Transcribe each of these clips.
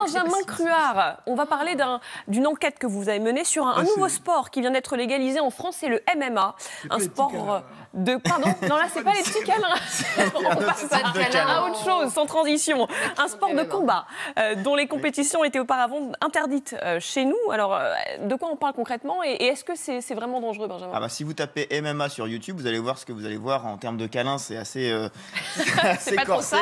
Benjamin Cruard, on va parler d'une enquête que vous avez menée sur un nouveau sport qui vient d'être légalisé en France, c'est le MMA. Un sport de... Pardon, non là c'est pas les petits câlins. On passe à autre chose, sans transition. Un sport de combat dont les compétitions étaient auparavant interdites chez nous. Alors, de quoi on parle concrètement et est-ce que c'est vraiment dangereux, Benjamin? Ah bah, si vous tapez MMA sur YouTube, vous allez voir ce que vous allez voir en termes de câlins, c'est assez, assez corsé.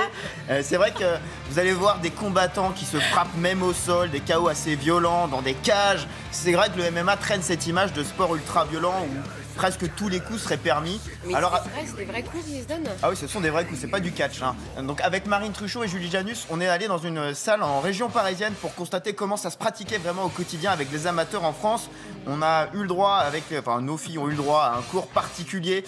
C'est vrai que vous allez voir des combattants qui se frappent même au sol, des KO assez violents, dans des cages. C'est vrai que le MMA traîne cette image de sport ultra violent où presque tous les coups seraient permis. Mais alors, c'est des vrais coups qu'ils se donnent. Ah oui, ce sont des vrais coups, c'est pas du catch. Hein. Donc avec Marine Truchot et Julie Janus, on est allé dans une salle en région parisienne pour constater comment ça se pratiquait vraiment au quotidien avec des amateurs en France. On a eu le droit, nos filles ont eu le droit à un cours particulier.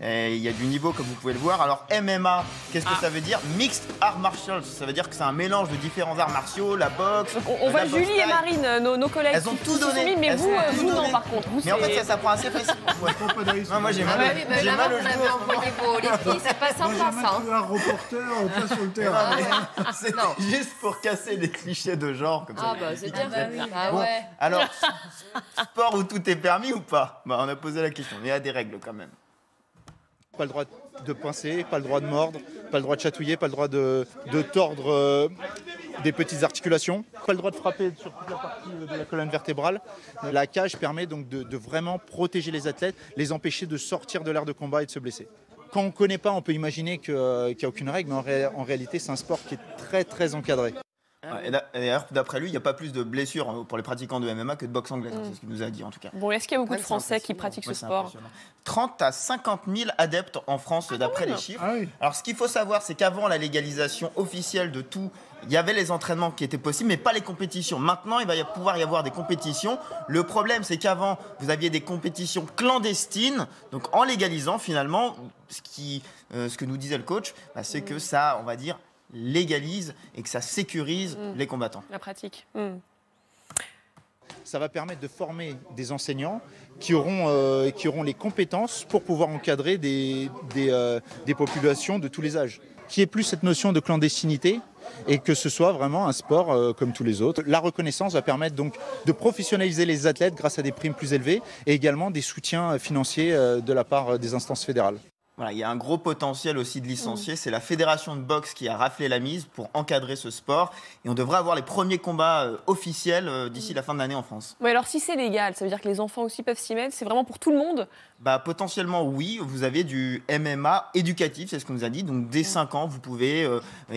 Et il y a du niveau comme vous pouvez le voir. Alors MMA, qu'est-ce que ça veut dire? Mixed Art Martials, ça veut dire que c'est un mélange de différents arts martiaux, la boxe. Donc on voit Julie et Marine, nos collègues. Elles ont tout donné. Mais vous non par contre. Vous, mais en fait ça s'apprend assez facilement. Moi j'ai mal au genou. Les filles, c'est pas sympa ça. Un reporter pas sur le terrain. C'est juste pour casser les clichés de genre comme ça. Ah bah c'est bien. Bon, ouais. Alors, sport où tout est permis ou pas? On a posé la question. Il y a des règles quand même. Pas le droit de pincer, pas le droit de mordre, pas le droit de chatouiller, pas le droit de tordre des petites articulations, pas le droit de frapper sur toute la partie de la colonne vertébrale. La cage permet donc de vraiment protéger les athlètes, les empêcher de sortir de l'art de combat et de se blesser. Quand on ne connaît pas, on peut imaginer qu'il n'y a aucune règle, mais en réalité, c'est un sport qui est très très encadré. Et d'ailleurs, d'après lui, il n'y a pas plus de blessures pour les pratiquants de MMA que de boxe anglaise. C'est ce qu'il nous a dit en tout cas. Bon, est-ce qu'il y a beaucoup de Français qui pratiquent ce sport? 30 à 50 000 adeptes en France, d'après les chiffres. Ah oui. Alors, ce qu'il faut savoir, c'est qu'avant la légalisation officielle de tout, il y avait les entraînements qui étaient possibles, mais pas les compétitions. Maintenant, il va pouvoir y avoir des compétitions. Le problème, c'est qu'avant, vous aviez des compétitions clandestines. Donc, en légalisant, finalement, ce que nous disait le coach, c'est que ça, on va dire, légalise et que ça sécurise les combattants. La pratique. Ça va permettre de former des enseignants qui auront les compétences pour pouvoir encadrer des populations de tous les âges. Qu'il n'y ait plus cette notion de clandestinité et que ce soit vraiment un sport comme tous les autres. La reconnaissance va permettre donc de professionnaliser les athlètes grâce à des primes plus élevées et également des soutiens financiers de la part des instances fédérales. Voilà, il y a un gros potentiel aussi de licenciés. C'est la fédération de boxe qui a raflé la mise pour encadrer ce sport. Et on devrait avoir les premiers combats officiels d'ici la fin de l'année en France. Mais alors si c'est légal, ça veut dire que les enfants aussi peuvent s'y mettre? C'est vraiment pour tout le monde? Potentiellement oui. Vous avez du MMA éducatif, c'est ce qu'on nous a dit. Donc dès 5 ans, vous pouvez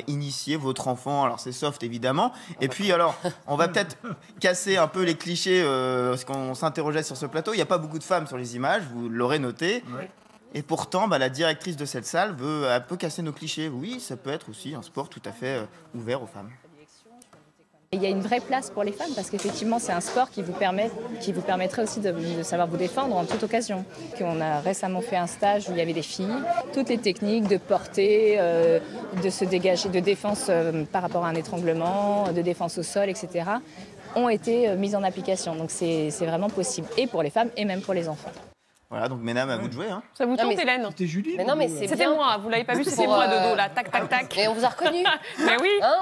initier votre enfant. Alors c'est soft évidemment. Et puis alors, on va peut-être casser un peu les clichés parce qu'on s'interrogeait sur ce plateau. Il n'y a pas beaucoup de femmes sur les images, vous l'aurez noté. Ouais. Et pourtant, la directrice de cette salle veut un peu casser nos clichés. Oui, ça peut être aussi un sport tout à fait ouvert aux femmes. Il y a une vraie place pour les femmes parce qu'effectivement, c'est un sport qui vous permettrait aussi de savoir vous défendre en toute occasion. On a récemment fait un stage où il y avait des filles. Toutes les techniques de portée, de se dégager, de défense par rapport à un étranglement, de défense au sol, etc., ont été mises en application. Donc c'est vraiment possible, et pour les femmes et même pour les enfants. Voilà, donc mesdames, à vous de jouer. Hein. Ça vous tente, Hélène? C'était Julie? Mais non, mais c'était moi, vous l'avez pas vu, c'était moi de dos, là, tac, tac, tac. Mais on vous a reconnu. Mais oui. Hein,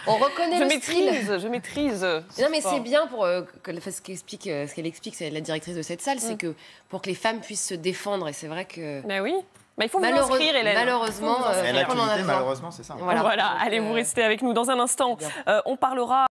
on reconnaît le style. Je maîtrise. Non, mais c'est bien pour ce qu'elle explique, c'est la directrice de cette salle, c'est que pour que les femmes puissent se défendre, et c'est vrai que... Mais oui. Il faut vous inscrire, Hélène. Malheureusement, l'activité, malheureusement, c'est ça. Voilà, allez, vous restez avec nous dans un instant. On parlera...